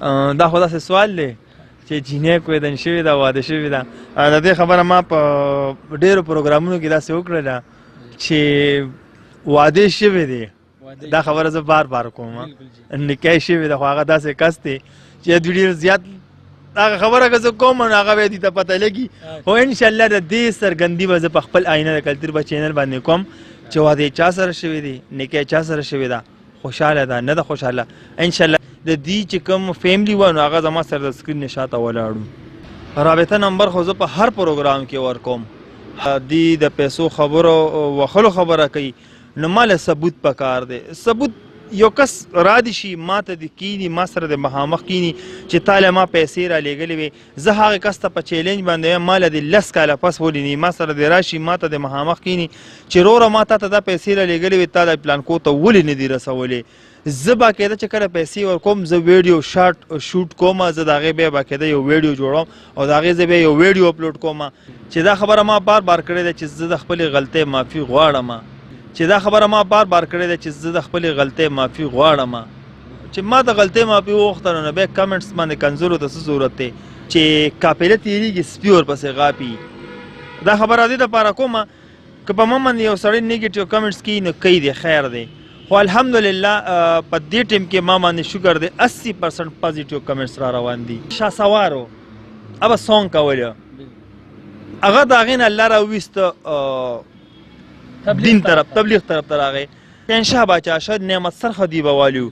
دا خو داسې سوال دی چې جینۍ کویدن شوې ده واده شوې ده د دې خبره ما په ډېرو پروګرامونو کې داسې وکړله چې واده شوی دی دا خبره زه بار بار کوم نکاح شوی ده خو هغه داسې کس دی چې دوی ډېر زیات هغه خبره که زه کوم نو هغه به دې ته پته لګي خو انشاءالله د دې څرګندي به زه په خپل آینه د کلتور په چینل باندې کوم چې واده چا سره شوی دی نکاح چا سره شوی ده خوشحاله ده نه ده خوشحاله انشاءالله د دې چې کوم فیملی و نو هغه زما سره د سکرین نه شاته ولاړو رابطه نمبر خو زه په هر پروګرام کې ورکوم دی د پیسو خبرو وخلو خبره کوي نو مال ثبوت پکار دی ثبوت یو کس را دي شي ما ته د کینی ما سره د مخامخ کینی چې تاله ما پیسې را لېږلې وي زه هغه کس ته په چیلنج باندې مال د 10 کاله پس ولینی ما سره د راشي ما ته د مخامخ کینی چې روره ما ته دا پیسې را لېږلې وي تا د پلان کو ته ولې نه دي رسولې زه باقاعده چې کله پیسې ورکوم زه ویډیو شوټ کوم زه د هغې بیا باقاعده یو ویډیو جوړوم او د هغې زه بیا یو ویډیو اپلوډ کوم چې دا خبره ما بار بار کړې ده چې زه د خپلې غلطۍ معافي غواړم چې د غلطۍ معافي وغوښته نو بیا کمنټس باندې کنځلو ته څه ضرورت دی چې قافله تېرېږي سپي ورپسې غاپي دا خبره دې دپاره کومه که په ما باندې یو سړی نیګیټیو کمنټس کوي نو کوي دی خیر دی خو الحمدلله په دې ټیم کې ما باندې شکر دی 80% پازیټیو کمنټس را روان دي شاسوارو ابه سونګ کوله هغه د هغې نه الله راوویسته دین طرف تبلیغ طرف ته راغی شهنشاه باچا شاید نعمت سرخه دیبه والیو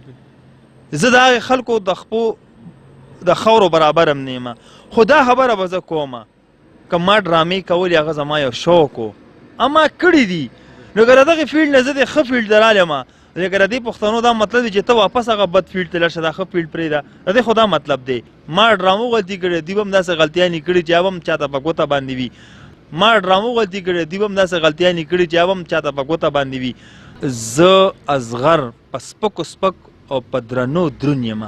زه د هغې خلکو د خپو د خاورو برابر هم نه یم خو دا خبره به زه کومه که ما ډرامې کولې هغه زما یو شوق و اما کړي دي نو که د دغې فیلډ نه زه د ښه فیلډ ته رالیم لکه د دې پښتنو دا مطلب دی چې ته واپس هغه بد فیلډ ته لاړ شه دا ښه فیلډ پرېږده د دې خو دا مطلب دی ما ډرامو غلطي کړې دوی به هم داسې غلطیانې کړي چې هغه هم چاته په ګوته باندې وي ما ډرامو غلطي کړې دوی به هم داسې غلطیانې کړي چې هغه هم چاته په ګوته باندې وي زه اصغر په سپکو سپک او په درنو دروند یم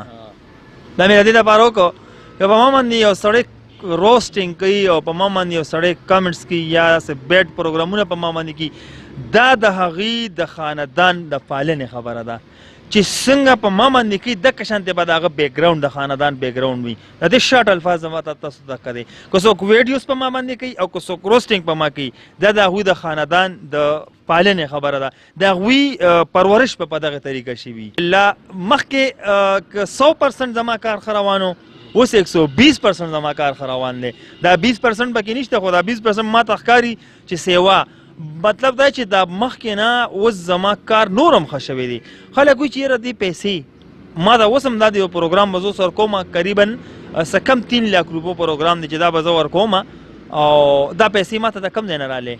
دا مې د دې لپاره وکړو که په ما باندې یو سړی روسټینګ کوي او په ما باندې یو سړی کمنټس کوي یا داسې بیډ پروګرامونه په ما باندې کوي دا د هغې د خاندان د پالنې خبره ده چې څنګه په ما باندې کوي دقه شانتې به د هغه بیکګراونډ د خاندان بیکګراونډ وي د دې شارټ الفاظ زما ته تاسو دقه دی که څوک ویډیوز په ما باندې کوي او که څوک روسټینګ په ما کوي دا د هغوی د خاندان د پالنې خبره ده د هغوی پرورش په دغه طریقه شوي لا مخکې که 100% زما کار ښه روانو اوس 120% زما کار ښه روان دی دا 20% پکې نشته خو دا 20% ما ته ښکاري چې سیوا مطلب دا چې دا مخکې نه اوس زما کار نور هم ښه شوی دی خلک وایي چې یاره دې پیسې ما دا اوس هم دا د یو پروګرام به زه اوس ورکوم قریبا څه کم 3 لاک روپو پروګرام دی چې دا به زه ورکوم او دا پیسې ما ته د کم ځای نه رالې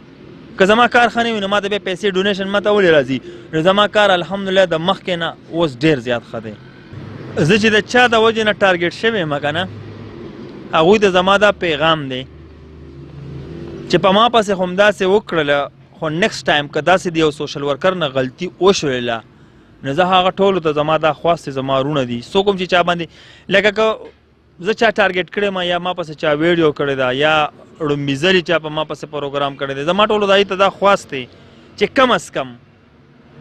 که زما کار ښه نه وي نو ما ته بیا پیسې ډونیشن ما ته ولې راځي نو زما کار الحمدلله د مخکې نه اوس ډېر زیات ښه دی زه چې د چا د وجې نه ټارګېټ شوی یم که نه هغوی ته زما دا پیغام دی چې په ما پسې خو همداسې وکړله خو نیکسټ ټایم که داسې د یو سوشل ورکر نه غلطي وشولله نو زه هغه ټولو ته زما دا خواست زما وروڼه دي څوک هم چې چا باندې لکه که زه چا ټارګېټ کړی یم یا ما پسې چا ویډیو کړې ده یا ړومبي ځلې چا په ما پسې پروګرام کړی دی زما ټولو دایي ته دا خواست دی چې کم از کم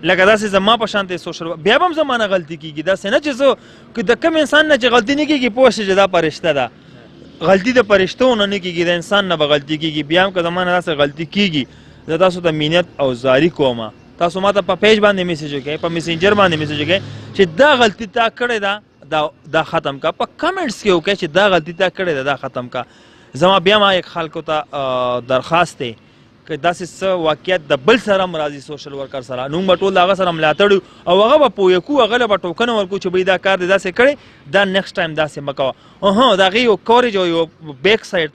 لکه داسې زما په شانتې سوشل بیا به هم زما نه غلطي کېږي داسې نه چې زه که د کم انسان نه چې غلطي نه کېږي پوه شې چې دا فرشته ده غلطي د فرشتو نه نه کېږي د انسان نه به غلطي کېږي بیا هم که زما نه داسې غلطي کېږي زه تاسو ته مینت او زاري کوم تاسو ما ته په پیج باندې میسیج وکړئ په میسنجر باندې میسیج وکړئ چې دا غلطي تا کړې ده دا ختم کا په کمنټس کې وکړئ چې دا غلطي تا کړې ده دا ختم کا زما بیا ما یک خلکو ته درخواست دی که داسې څه واقعیت د بل سره هم راځي سوشل ورکر سره نو موږ به ټول د هغه سره ملاتړ او هغه به پوه کړو هغه له به ټوکنه ورکړو چې بهی دا کار دی داسې کړی دا نیکسټ ټایم داسې مه کوه د هغې یو کوریج او یو بیک سایډ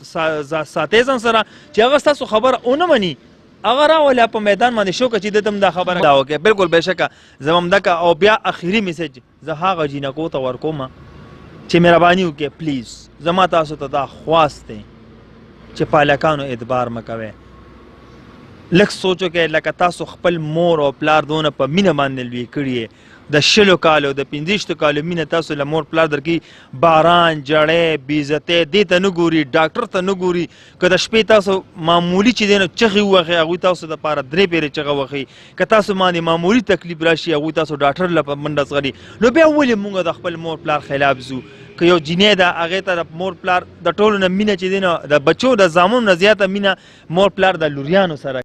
ساتئ ځان سره چې هغه ستاسو خبره ونه مني هغه راولې په میدان باندې شو که چې دته هم دا خبره دا وکړې بلکل بېشکه زه هم دکه او بیا اخري میسج زه هغه جینکو ته ورکوم چې مهرباني وکړئ پلیز زما تاسو ته دا خواست دی چې پالکانو اعتبار مه کوئ لږ سوچ وکړئ لکه تاسو خپل مور او پلار دونه په مینه باندې لوی کړي د 20 کالو د 15 کالو مینه تاسو له مور پلار درکې باران جړی بېعزتۍ دې ته نه ګوري ډاکټر ته نه ګوري که د شپې تاسو معمولي چې دی نو چغې ووهئ هغوی تاسو دپاره 3 پیرې چغه وهئ که تاسو باندې معمولي تکلیف راشي هغوی تاسو ډاکټر له په منډه ځغلي نو بیا ولې موږ د خپل مور پلار خلاف ځو که یو جینۍ ده هغې ته د مور پلار د ټولو نه مینه چې دی نو د بچو د زامنو نه زیاته مینه مور پلار د لوریانو سره